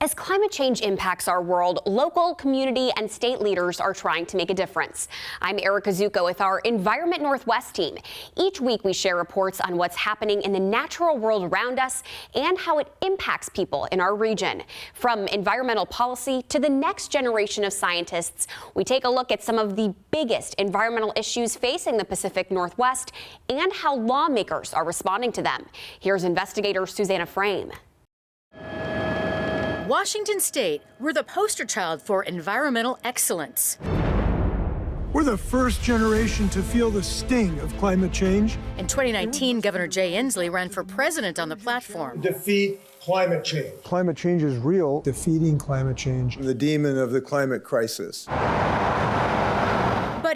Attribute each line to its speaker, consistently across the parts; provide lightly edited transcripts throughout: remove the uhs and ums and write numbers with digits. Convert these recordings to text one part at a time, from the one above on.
Speaker 1: As climate change impacts our world, local, community, and state leaders are trying to make a difference. I'm Erica Zucco with our Environment Northwest team. Each week we share reports on what's happening in the natural world around us and how it impacts people in our region. From environmental policy to the next generation of scientists, we take a look at some of the biggest environmental issues facing the Pacific Northwest and how lawmakers are responding to them. Here's investigator Susanna Frame.
Speaker 2: Washington State, we're the poster child for environmental excellence.
Speaker 3: We're the first generation to feel the sting of climate change.
Speaker 2: In 2019, Governor Jay Inslee ran for president on the platform.
Speaker 4: Defeat climate change.
Speaker 3: Climate change is real. Defeating climate change.
Speaker 4: The demon of the climate crisis.
Speaker 2: But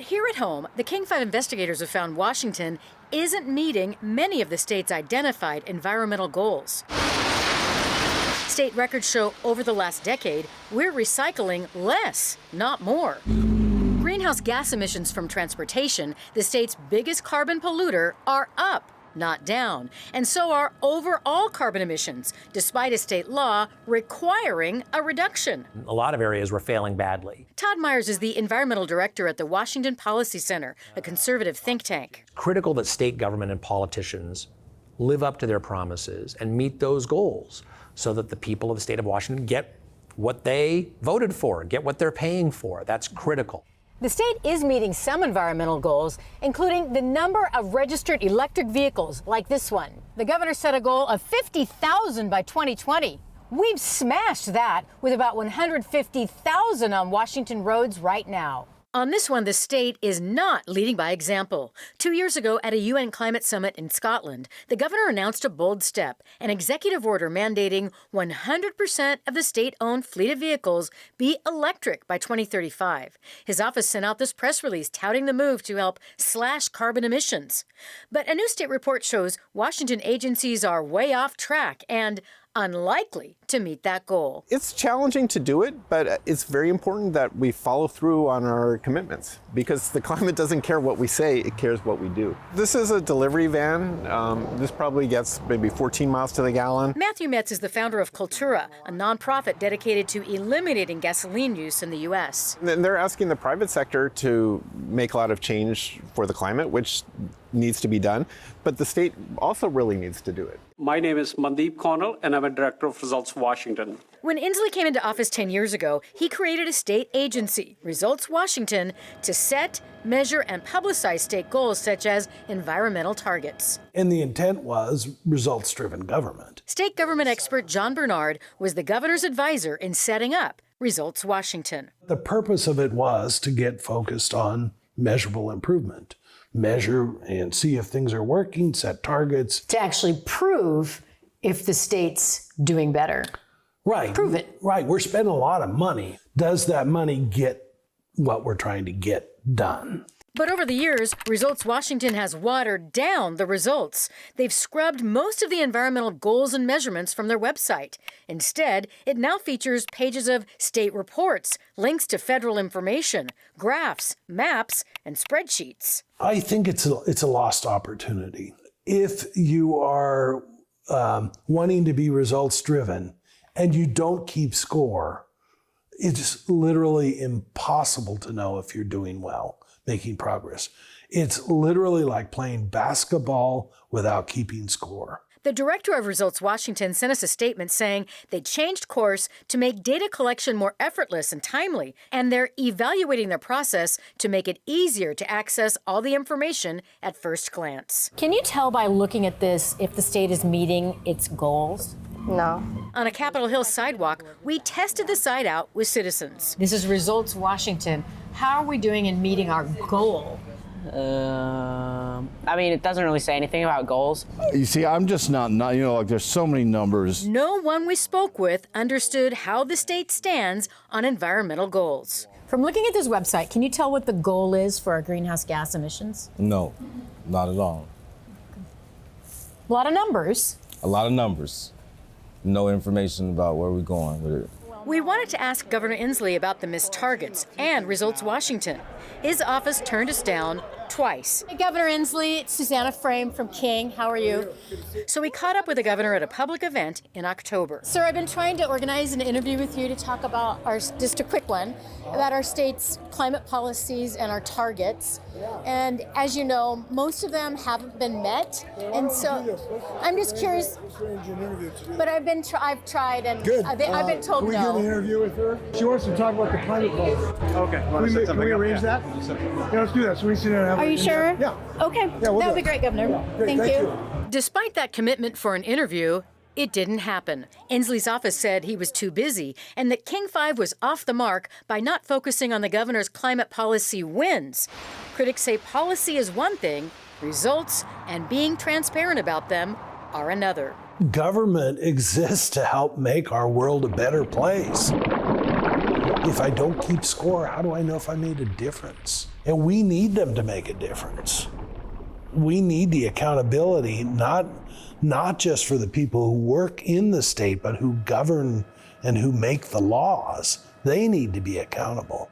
Speaker 2: here at home, the King 5 investigators have found Washington isn't meeting many of the state's identified environmental goals. State records show over the last decade, we're recycling less, not more. Greenhouse gas emissions from transportation, the state's biggest carbon polluter, are up, not down. And so are overall carbon emissions, despite a state law requiring a reduction.
Speaker 5: A lot of areas were failing badly.
Speaker 2: Todd Myers is the environmental director at the Washington Policy Center, a conservative think tank.
Speaker 5: Critical that state government and politicians live up to their promises and meet those goals, so that the people of the state of Washington get what they voted for, get what they're paying for. That's critical.
Speaker 2: The state is meeting some environmental goals, including the number of registered electric vehicles like this one. The governor set a goal of 50,000 by 2020. We've smashed that with about 150,000 on Washington roads right now. On this one, the state is not leading by example. 2 years ago at a UN climate summit in Scotland, the governor announced a bold step, an executive order mandating 100% of the state-owned fleet of vehicles be electric by 2035. His office sent out this press release touting the move to help slash carbon emissions. But a new state report shows Washington agencies are way off track and unlikely to meet that goal.
Speaker 6: It's challenging to do it, but it's very important that we follow through on our commitments because the climate doesn't care what we say, it cares what we do. This is a delivery van. This probably gets maybe 14 miles to the gallon.
Speaker 2: Matthew Metz is the founder of Cultura, a nonprofit dedicated to eliminating gasoline use in the U.S.
Speaker 6: And they're asking the private sector to make a lot of change for the climate, which needs to be done, but the state also really needs to do it.
Speaker 7: My name is Mandeep Connell, and I'm a director of Results Washington.
Speaker 2: When Inslee came into office 10 years ago, he created a state agency, Results Washington, to set, measure, and publicize state goals such as environmental targets.
Speaker 8: And the intent was results-driven government.
Speaker 2: State government expert John Bernard was the governor's advisor in setting up Results Washington.
Speaker 8: The purpose of it was to get focused on measurable improvement. Measure and see if things are working, set targets.
Speaker 9: To actually prove if the state's doing better.
Speaker 8: Right.
Speaker 9: Prove it.
Speaker 8: Right. We're spending a lot of money. Does that money get what we're trying to get done?
Speaker 2: But over the years, Results Washington has watered down the results. They've scrubbed most of the environmental goals and measurements from their website. Instead, it now features pages of state reports, links to federal information, graphs, maps, and spreadsheets.
Speaker 8: I think it's a lost opportunity. If you are wanting to be results driven and you don't keep score, it's literally impossible to know if you're doing well, making progress. It's literally like playing basketball without keeping score.
Speaker 2: The director of Results Washington sent us a statement saying they changed course to make data collection more effortless and timely, and they're evaluating their process to make it easier to access all the information at first glance.
Speaker 9: Can you tell by looking at this if the state is meeting its goals?
Speaker 10: No.
Speaker 2: On a Capitol Hill sidewalk, we tested the site out with citizens.
Speaker 9: This is Results Washington. How are we doing in meeting our goal?
Speaker 11: I mean, it doesn't really say anything about goals.
Speaker 12: You see, I'm just not, like there's so many numbers.
Speaker 2: No one we spoke with understood how the state stands on environmental goals.
Speaker 9: From looking at this website, can you tell what the goal is for our greenhouse gas emissions?
Speaker 12: No, not at all.
Speaker 9: A lot of numbers.
Speaker 12: A lot of numbers. No information about where we're going with it.
Speaker 2: We wanted to ask Governor Inslee about the missed targets and Results Washington. His office turned us down twice. Hey, Governor Inslee, it's Susanna Frame from King. How are you? So we caught up with the governor at a public event in October. Sir, I've been trying to organize an interview with you to talk about just a quick one, about our state's climate policies and our targets. And as you know, most of them haven't been met. And so I'm just curious. But I've tried, and I've been told
Speaker 3: can we
Speaker 2: no.
Speaker 3: get an interview with her? She wants to talk about the climate policy.
Speaker 10: Okay.
Speaker 3: Can we arrange that? Yeah, let's do that. So we sit down and have
Speaker 2: Are you sure?
Speaker 3: Yeah.
Speaker 2: Okay.
Speaker 3: Yeah, we'll
Speaker 2: that
Speaker 3: do
Speaker 2: would be
Speaker 3: it.
Speaker 2: great, Governor.
Speaker 3: Yeah. Great,
Speaker 2: Thank you. Despite that commitment for an interview, it didn't happen. Inslee's office said he was too busy and that King 5 was off the mark by not focusing on the governor's climate policy wins. Critics say policy is one thing, results and being transparent about them are another.
Speaker 8: Government exists to help make our world a better place. If I don't keep score, how do I know if I made a difference? And we need them to make a difference. We need the accountability, not just for the people who work in the state, but who govern and who make the laws. They need to be accountable.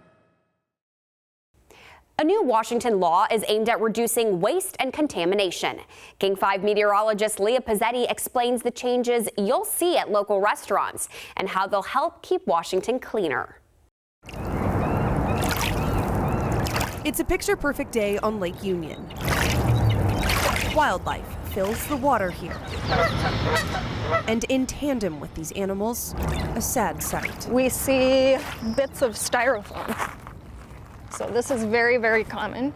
Speaker 1: A new Washington law is aimed at reducing waste and contamination. King 5 meteorologist Leah Pizzetti explains the changes you'll see at local restaurants and how they'll help keep Washington cleaner.
Speaker 13: It's a picture-perfect day on Lake Union. Wildlife fills the water here. And in tandem with these animals, a sad sight.
Speaker 14: We see bits of styrofoam. So this is very, very common.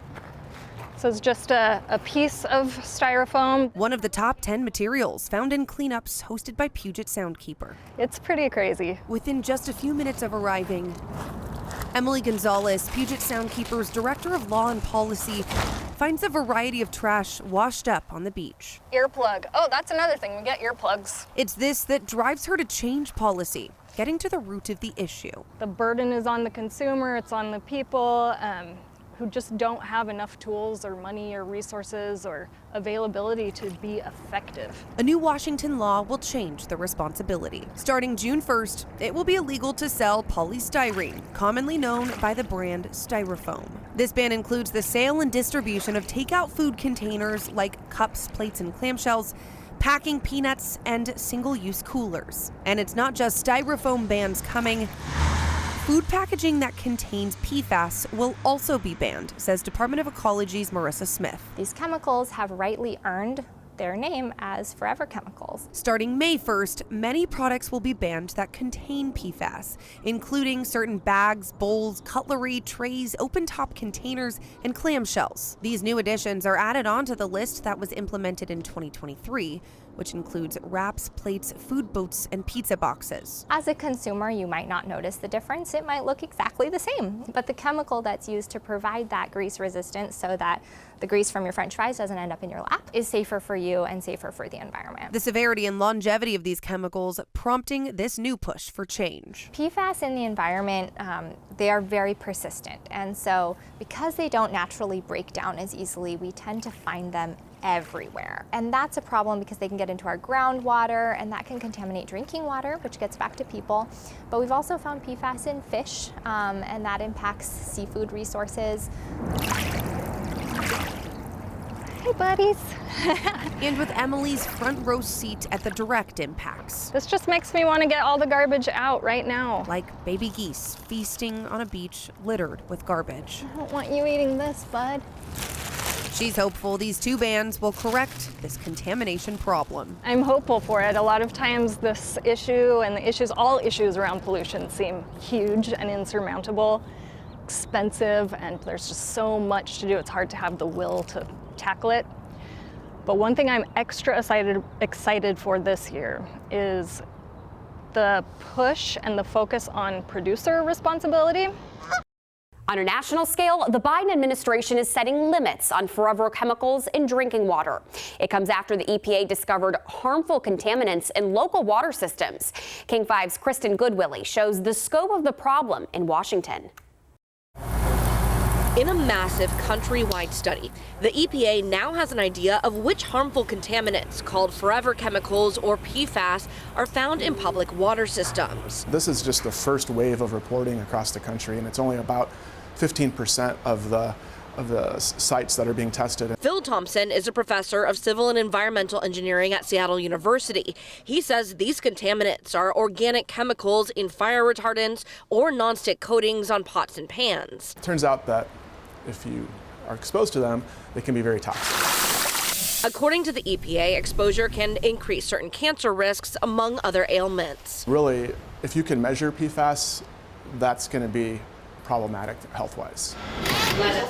Speaker 14: So it's just a piece of styrofoam.
Speaker 13: One of the top 10 materials found in cleanups hosted by Puget Soundkeeper.
Speaker 14: It's pretty crazy.
Speaker 13: Within just a few minutes of arriving, Emily Gonzalez, Puget Soundkeeper's Director of Law and Policy, finds a variety of trash washed up on the beach.
Speaker 14: Earplug. Oh, that's another thing. We get earplugs.
Speaker 13: It's this that drives her to change policy, getting to the root of the issue.
Speaker 14: The burden is on the consumer. It's on the people who just don't have enough tools or money or resources or availability to be effective.
Speaker 13: A new Washington law will change the responsibility. Starting June 1st, it will be illegal to sell polystyrene, commonly known by the brand Styrofoam. This ban includes the sale and distribution of takeout food containers like cups, plates, and clamshells, packing peanuts, and single-use coolers. And it's not just Styrofoam bans coming. Food packaging that contains PFAS will also be banned, says Department of Ecology's Marissa Smith.
Speaker 15: These chemicals have rightly earned their name as forever chemicals.
Speaker 13: Starting May 1st, many products will be banned that contain PFAS, including certain bags, bowls, cutlery, trays, open-top containers, and clamshells. These new additions are added onto the list that was implemented in 2023, which includes wraps, plates, food boats, and pizza boxes.
Speaker 15: As a consumer, you might not notice the difference. It might look exactly the same, but the chemical that's used to provide that grease resistance so that the grease from your French fries doesn't end up in your lap is safer for you and safer for the environment.
Speaker 13: The severity and longevity of these chemicals prompting this new push for change.
Speaker 15: PFAS in the environment, they are very persistent. And so because they don't naturally break down as easily, we tend to find them everywhere. And that's a problem because they can get into our groundwater and that can contaminate drinking water, which gets back to people. But we've also found PFAS in fish and that impacts seafood resources. Hey buddies.
Speaker 13: And with Emily's front row seat at the direct impacts.
Speaker 14: This just makes me want to get all the garbage out right now.
Speaker 13: Like baby geese feasting on a beach littered with garbage.
Speaker 14: I don't want you eating this, bud.
Speaker 13: She's hopeful these two bans will correct this contamination problem.
Speaker 14: I'm hopeful for it. A lot of times this issue and all issues around pollution seem huge and insurmountable, expensive, and there's just so much to do. It's hard to have the will to tackle it. But one thing I'm extra excited for this year is the push and the focus on producer responsibility.
Speaker 1: On a national scale, the Biden administration is setting limits on forever chemicals in drinking water. It comes after the EPA discovered harmful contaminants in local water systems. King 5's Kristen Goodwillie shows the scope of the problem in Washington.
Speaker 16: In a massive countrywide study, the EPA now has an idea of which harmful contaminants, called forever chemicals or PFAS, are found in public water systems.
Speaker 17: This is just the first wave of reporting across the country, and it's only about 15% of the
Speaker 10: sites that are being tested.
Speaker 16: Phil Thompson is a professor of civil and environmental engineering at Seattle University. He says these contaminants are organic chemicals in fire retardants or nonstick coatings on pots and pans.
Speaker 10: It turns out that if you are exposed to them, they can be very toxic.
Speaker 16: According to the EPA, exposure can increase certain cancer risks, among other ailments.
Speaker 10: Really, if you can measure PFAS, that's going to be problematic health-wise.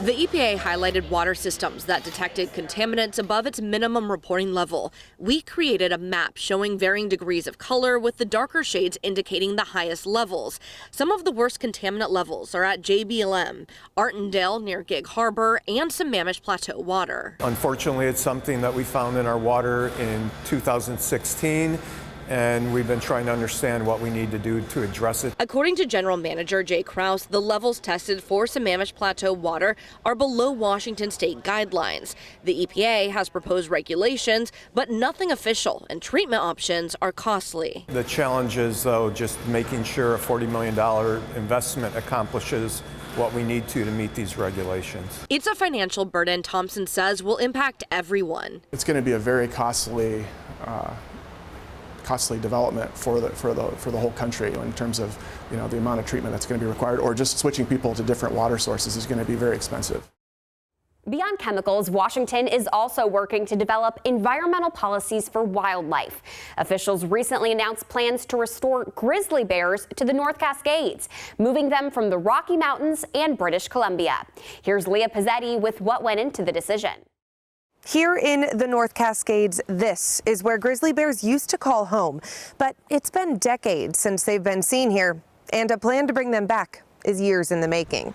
Speaker 16: The EPA highlighted water systems that detected contaminants above its minimum reporting level. We created a map showing varying degrees of color, with the darker shades indicating the highest levels. Some of the worst contaminant levels are at JBLM, Artendale near Gig Harbor, and Sammamish Plateau water.
Speaker 17: Unfortunately, it's something that we found in our water in 2016. And we've been trying to understand what we need to do to address it.
Speaker 16: According to General Manager Jay Krause, the levels tested for Sammamish Plateau water are below Washington state guidelines. The EPA has proposed regulations, but nothing official, and treatment options are costly.
Speaker 17: The challenge is, though, just making sure a $40 million investment accomplishes what we need to meet these regulations.
Speaker 16: It's a financial burden Thompson says will impact everyone.
Speaker 10: It's going to be a very costly development for the whole country in terms of the amount of treatment that's going to be required, or just switching people to different water sources is going to be very expensive.
Speaker 1: Beyond chemicals, Washington is also working to develop environmental policies for wildlife. Officials recently announced plans to restore grizzly bears to the North Cascades, moving them from the Rocky Mountains and British Columbia. Here's Leah Pizzetti with what went into the decision.
Speaker 18: Here in the North Cascades, this is where grizzly bears used to call home. But it's been decades since they've been seen here, and a plan to bring them back is years in the making.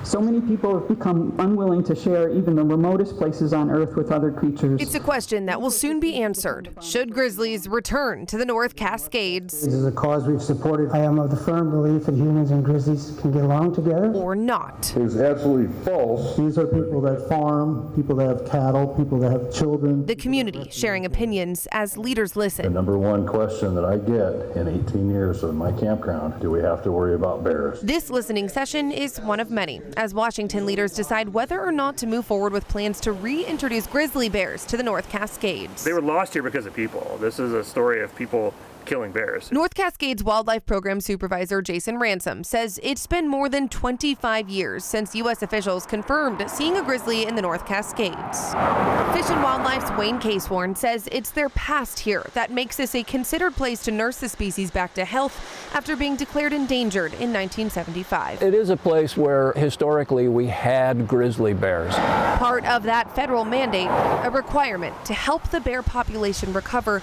Speaker 19: So many people have become unwilling to share even the remotest places on Earth with other creatures.
Speaker 13: It's a question that will soon be answered. Should grizzlies return to the North Cascades?
Speaker 19: This is a cause we've supported. I am of the firm belief that humans and grizzlies can get along together.
Speaker 13: Or not.
Speaker 20: It's absolutely false.
Speaker 19: These are people that farm, people that have cattle, people that have children.
Speaker 13: The community sharing opinions as leaders listen.
Speaker 20: The number one question that I get in 18 years of my campground, do we have to worry about bears?
Speaker 13: This listening session is one of many, as Washington leaders decide whether or not to move forward with plans to reintroduce grizzly bears to the North Cascades.
Speaker 21: They were lost here because of people. This is a story of people killing bears.
Speaker 13: North Cascades Wildlife Program Supervisor Jason Ransom says it's been more than 25 years since U.S. officials confirmed seeing a grizzly in the North Cascades. Fish and Wildlife's Wayne Casewarn says it's their past here that makes this a considered place to nurse the species back to health after being declared endangered in 1975.
Speaker 22: It is a place where historically we had grizzly bears.
Speaker 13: Part of that federal mandate, a requirement to help the bear population recover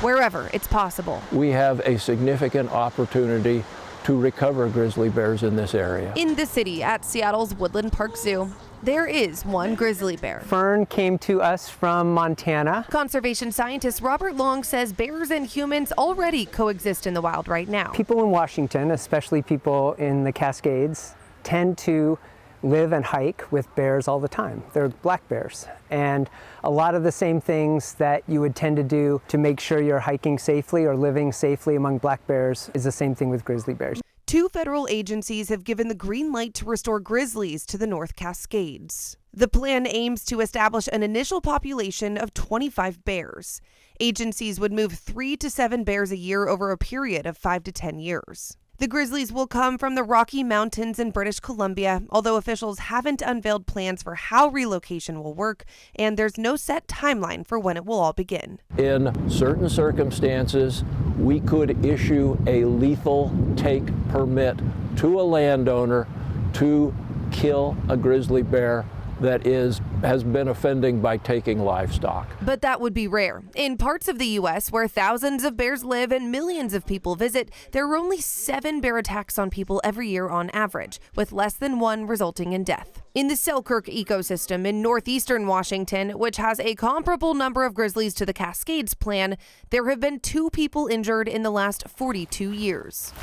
Speaker 13: wherever it's possible.
Speaker 22: We have a significant opportunity to recover grizzly bears in this area.
Speaker 13: In the city at Seattle's Woodland Park Zoo, there is one grizzly bear.
Speaker 23: Fern came to us from Montana.
Speaker 13: Conservation scientist Robert Long says bears and humans already coexist in the wild right now.
Speaker 23: People in Washington, especially people in the Cascades, tend to live and hike with bears all the time. They're black bears. And a lot of the same things that you would tend to do to make sure you're hiking safely or living safely among black bears is the same thing with grizzly bears.
Speaker 13: 2 federal agencies have given the green light to restore grizzlies to the North Cascades. The plan aims to establish an initial population of 25 bears. Agencies would move 3 to 7 bears a year over a period of 5 to 10 years. The grizzlies will come from the Rocky Mountains in British Columbia, although officials haven't unveiled plans for how relocation will work, and there's no set timeline for when it will all begin.
Speaker 22: In certain circumstances, we could issue a lethal take permit to a landowner to kill a grizzly bear that has been offending by taking livestock.
Speaker 13: But that would be rare. In parts of the U.S. where thousands of bears live and millions of people visit, there are only 7 bear attacks on people every year on average, with less than 1 resulting in death. In the Selkirk ecosystem in northeastern Washington, which has a comparable number of grizzlies to the Cascades plan, there have been 2 people injured in the last 42 years.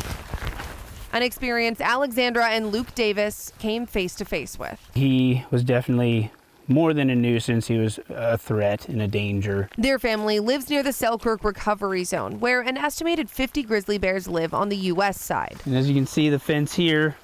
Speaker 13: An experience Alexandra and Luke Davis came face to face with.
Speaker 24: He was definitely more than a nuisance. He was a threat and a danger.
Speaker 13: Their family lives near the Selkirk Recovery Zone, where an estimated 50 grizzly bears live on the U.S. side.
Speaker 24: And as you can see, the fence here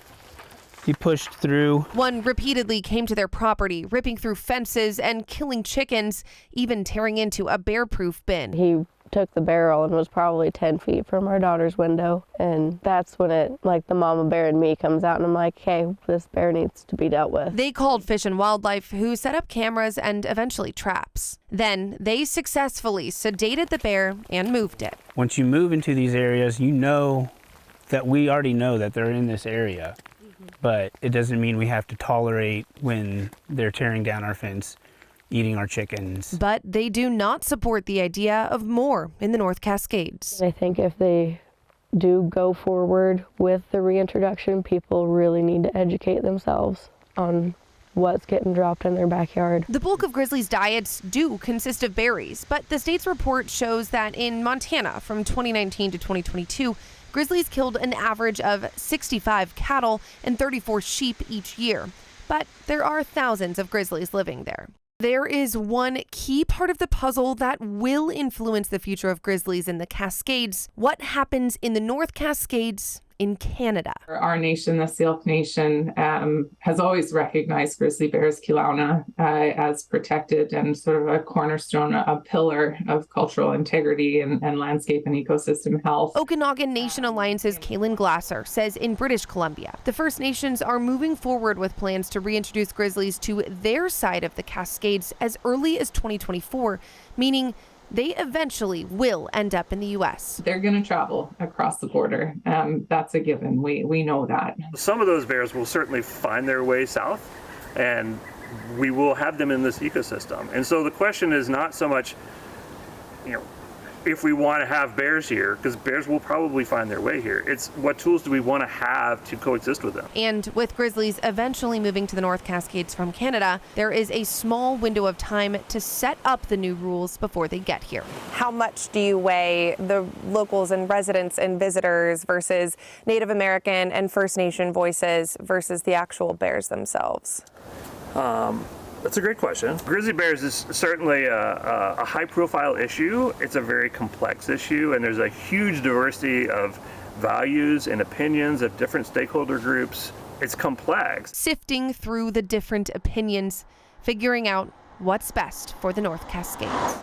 Speaker 24: He pushed through.
Speaker 13: One repeatedly came to their property, ripping through fences and killing chickens, even tearing into a bear-proof bin.
Speaker 4: He took the barrel and was probably 10 feet from our daughter's window. And that's when the mama bear in me comes out, and I'm like, hey, this bear needs to be dealt with.
Speaker 13: They called Fish and Wildlife, who set up cameras and eventually traps. Then they successfully sedated the bear and moved it.
Speaker 24: Once you move into these areas, you know that we already know that they're in this area, but it doesn't mean we have to tolerate when they're tearing down our fence, eating our chickens.
Speaker 13: But they do not support the idea of more in the North Cascades.
Speaker 4: I think if they do go forward with the reintroduction, people really need to educate themselves on what's getting dropped in their backyard.
Speaker 13: The bulk of grizzlies' diets do consist of berries, but the state's report shows that in Montana from 2019 to 2022, grizzlies killed an average of 65 cattle and 34 sheep each year. But there are thousands of grizzlies living there. There is one key part of the puzzle that will influence the future of grizzlies in the Cascades: what happens in the North Cascades in Canada.
Speaker 5: Our nation, the Syilx Nation, has always recognized grizzly bears, Kilauna, as protected and sort of a cornerstone, a pillar of cultural integrity and landscape and ecosystem health.
Speaker 13: Okanagan Nation Alliance's Kaylin Glasser says in British Columbia, the First Nations are moving forward with plans to reintroduce grizzlies to their side of the Cascades as early as 2024, meaning they eventually will end up in the U.S.
Speaker 5: They're going to travel across the border. That's a given. We know that.
Speaker 21: Some of those bears will certainly find their way south, and we will have them in this ecosystem. And so the question is not so much, if we want to have bears here, because bears will probably find their way here. It's what tools do we want to have to coexist with them?
Speaker 13: And with grizzlies eventually moving to the North Cascades from Canada, there is a small window of time to set up the new rules before they get here.
Speaker 18: How much do you weigh the locals and residents and visitors versus Native American and First Nation voices versus the actual bears themselves?
Speaker 21: That's a great question. Grizzly bears is certainly a high-profile issue. It's a very complex issue, and there's a huge diversity of values and opinions of different stakeholder groups. It's complex.
Speaker 13: Sifting through the different opinions, figuring out what's best for the North Cascades.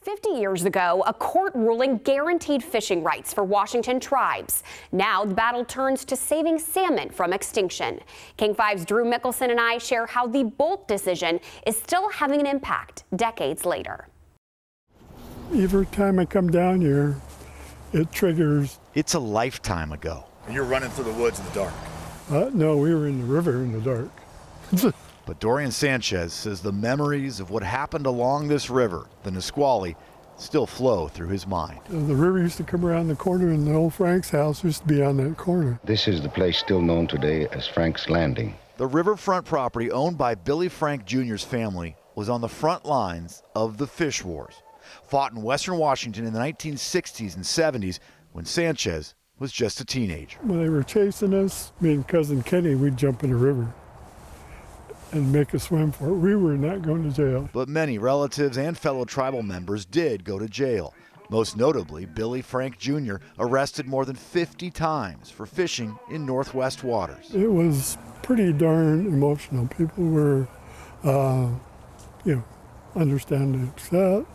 Speaker 1: 50 years ago, a court ruling guaranteed fishing rights for Washington tribes. Now the battle turns to saving salmon from extinction. King 5's Drew Mickelson and I share how the Bolt decision is still having an impact decades later.
Speaker 3: Every time I come down here, it triggers.
Speaker 6: It's a lifetime ago. And you're running through the woods in the dark.
Speaker 3: No, we were in the river in the dark.
Speaker 6: But Dorian Sanchez says the memories of what happened along this river, the Nisqually, still flow through his mind.
Speaker 3: The river used to come around the corner, and the old Frank's house used to be on that corner.
Speaker 7: This is the place still known today as Frank's Landing.
Speaker 6: The riverfront property owned by Billy Frank Jr.'s family was on the front lines of the fish wars, fought in western Washington in the 1960s and 70s when Sanchez was just a teenager.
Speaker 3: When they were chasing us, me and Cousin Kenny, we'd jump in the river and make a swim for it. We were not going to jail.
Speaker 6: But many relatives and fellow tribal members did go to jail. Most notably, Billy Frank Jr. arrested more than 50 times for fishing in Northwest waters.
Speaker 3: It was pretty darn emotional. People were, understand to accept,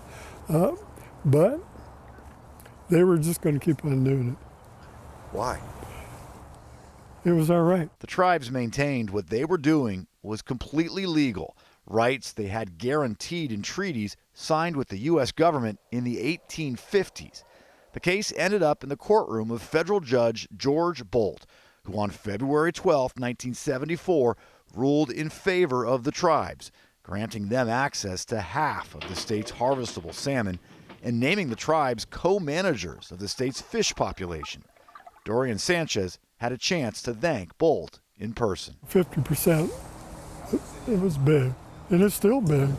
Speaker 3: but they were just going to keep on doing it.
Speaker 6: Why?
Speaker 3: It was our right.
Speaker 6: The tribes maintained what they were doing was completely legal, rights they had guaranteed in treaties signed with the U.S. government in the 1850s. The case ended up in the courtroom of federal judge George Bolt, who on February 12, 1974, ruled in favor of the tribes, granting them access to half of the state's harvestable salmon and naming the tribes co-managers of the state's fish population. Dorian Sanchez had a chance to thank Bolt in person.
Speaker 3: 50%. It was big, and it's still big.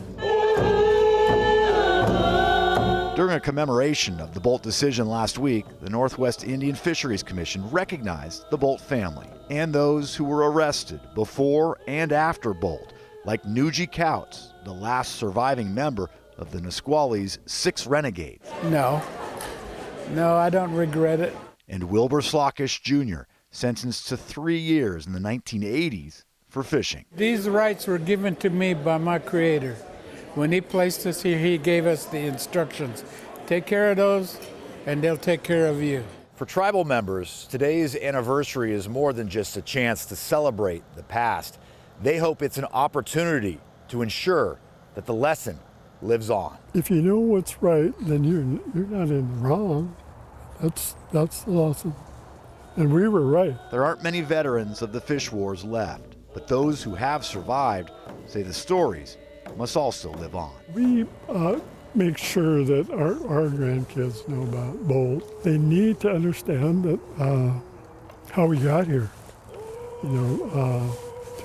Speaker 6: During a commemoration of the Bolt decision last week, the Northwest Indian Fisheries Commission recognized the Bolt family and those who were arrested before and after Bolt, like Nuji Couts, the last surviving member of the Nisqually's 6 renegades.
Speaker 25: No, I don't regret it.
Speaker 6: And Wilbur Slockish Jr., sentenced to 3 years in the 1980s for fishing.
Speaker 2: These rights were given to me by my Creator. When He placed us here, He gave us the instructions. Take care of those, and they'll take care of you.
Speaker 6: For tribal members, today's anniversary is more than just a chance to celebrate the past. They hope it's an opportunity to ensure that the lesson lives on.
Speaker 3: If you know what's right, then you're not in the wrong. That's the lesson. And we were right.
Speaker 6: There aren't many veterans of the fish wars left, but those who have survived say the stories must also live on.
Speaker 3: We make sure that our grandkids know about Bolt. They need to understand that how we got here, to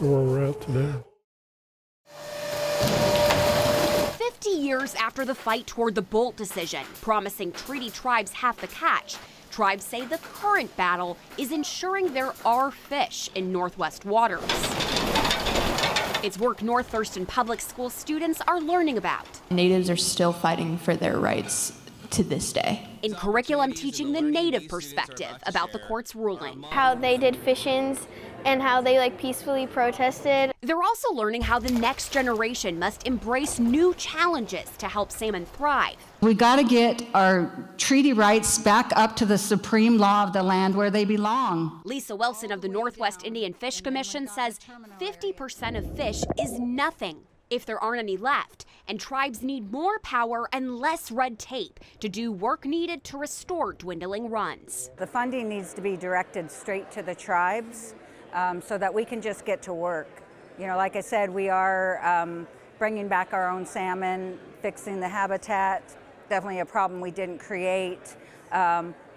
Speaker 3: where we're at today.
Speaker 1: 50 years after the fight toward the Bolt decision, promising treaty tribes half the catch, tribes say the current battle is ensuring there are fish in Northwest waters. It's work North Thurston Public School students are learning about.
Speaker 9: Natives are still fighting for their rights to this day.
Speaker 1: In curriculum, teaching the Native perspective about the court's ruling.
Speaker 11: How they did fish-ins and how they peacefully protested.
Speaker 1: They're also learning how the next generation must embrace new challenges to help salmon thrive.
Speaker 12: We got to get our treaty rights back up to the supreme law of the land where they belong.
Speaker 1: Lisa Wilson of the Northwest Indian Fish Commission says 50% of fish is nothing if there aren't any left, and tribes need more power and less red tape to do work needed to restore dwindling runs.
Speaker 25: The funding needs to be directed straight to the tribes so that we can just get to work. Like I said, we are bringing back our own salmon, fixing the habitat, definitely a problem we didn't create.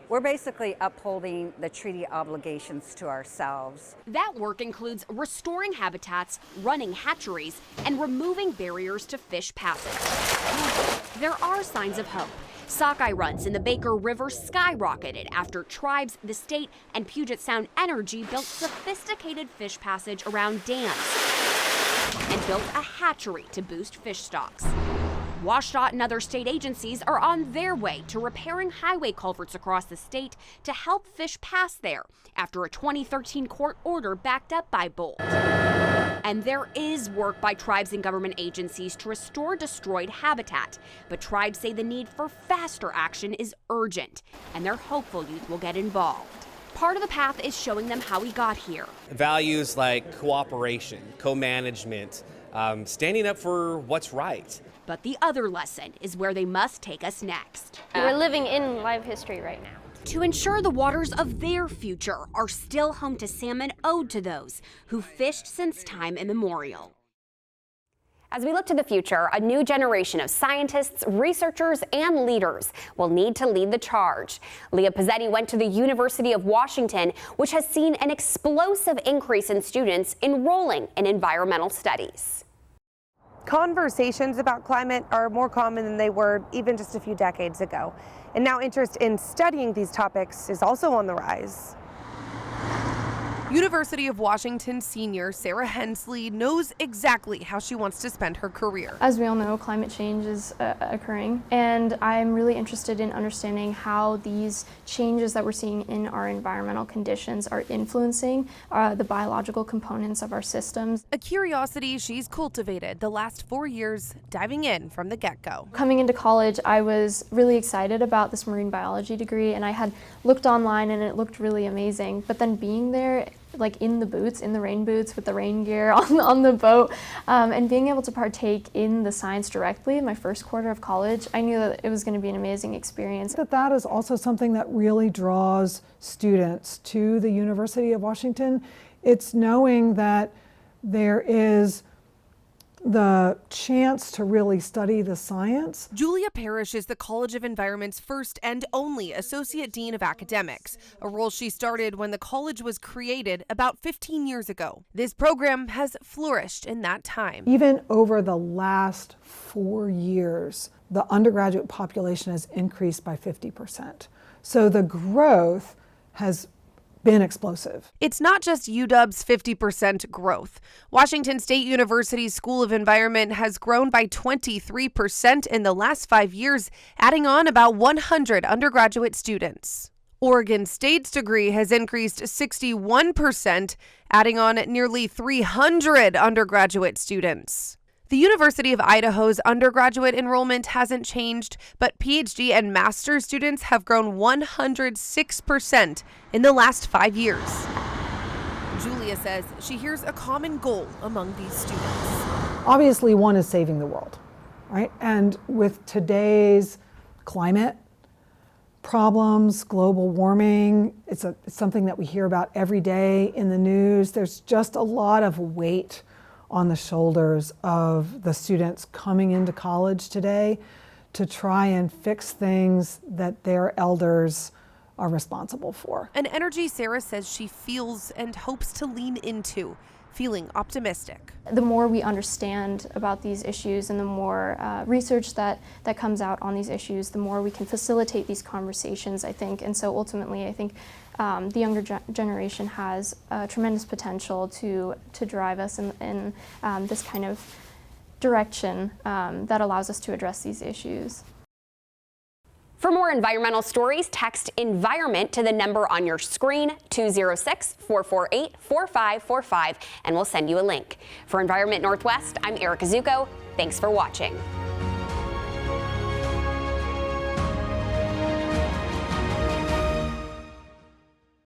Speaker 25: We're basically upholding the treaty obligations to ourselves.
Speaker 1: That work includes restoring habitats, running hatcheries, and removing barriers to fish passage. There are signs of hope. Sockeye runs in the Baker River skyrocketed after tribes, the state, and Puget Sound Energy built sophisticated fish passage around dams and built a hatchery to boost fish stocks. WashDOT and other state agencies are on their way to repairing highway culverts across the state to help fish pass there after a 2013 court order backed up by Bolt. And there is work by tribes and government agencies to restore destroyed habitat, but tribes say the need for faster action is urgent, and they're hopeful youth will get involved. Part of the path is showing them how we got here.
Speaker 26: Values like cooperation, co-management, standing up for what's right.
Speaker 1: But the other lesson is where they must take us next.
Speaker 11: We're living in live history right now.
Speaker 1: To ensure the waters of their future are still home to salmon owed to those who fished since time immemorial. As we look to the future, a new generation of scientists, researchers, and leaders will need to lead the charge. Leah Pizzetti went to the University of Washington, which has seen an explosive increase in students enrolling in environmental studies.
Speaker 18: Conversations about climate are more common than they were even just a few decades ago. And now interest in studying these topics is also on the rise.
Speaker 13: University of Washington senior Sarah Hensley knows exactly how she wants to spend her career.
Speaker 27: As we all know, climate change is occurring, and I'm really interested in understanding how these changes that we're seeing in our environmental conditions are influencing the biological components of our systems.
Speaker 13: A curiosity she's cultivated the last 4 years, diving in from the get-go.
Speaker 27: Coming into college, I was really excited about this marine biology degree, and I had looked online and it looked really amazing, but then being there, like in the boots, in the rain boots with the rain gear on the boat, and being able to partake in the science directly in my first quarter of college, I knew that it was going to be an amazing experience.
Speaker 28: That is also something that really draws students to the University of Washington. It's knowing that there is the chance to really study the science.
Speaker 13: Julia Parrish is the College of Environment's first and only Associate Dean of Academics, a role she started when the college was created about 15 years ago. This program has flourished in that time.
Speaker 28: Even over the last 4 years, the undergraduate population has increased by 50%. So the growth has been explosive.
Speaker 13: It's not just UW's 50% growth. Washington State University's School of Environment has grown by 23% in the last 5 years, adding on about 100 undergraduate students. Oregon State's degree has increased 61%, adding on nearly 300 undergraduate students. The University of Idaho's undergraduate enrollment hasn't changed, but PhD and master's students have grown 106% in the last 5 years. Julia says she hears a common goal among these students.
Speaker 28: Obviously, one is saving the world, right? And with today's climate problems, global warming, it's something that we hear about every day in the news. There's just a lot of weight on the shoulders of the students coming into college today to try and fix things that their elders are responsible for.
Speaker 13: An energy Sarah says she feels and hopes to lean into, feeling optimistic.
Speaker 27: The more we understand about these issues and the more research that comes out on these issues, the more we can facilitate these conversations, I think. And so ultimately, I think the younger generation has tremendous potential to drive us in this kind of direction that allows us to address these issues.
Speaker 1: For more environmental stories, text ENVIRONMENT to the number on your screen, 206-448-4545, and we'll send you a link. For Environment Northwest, I'm Erica Zucco. Thanks for watching.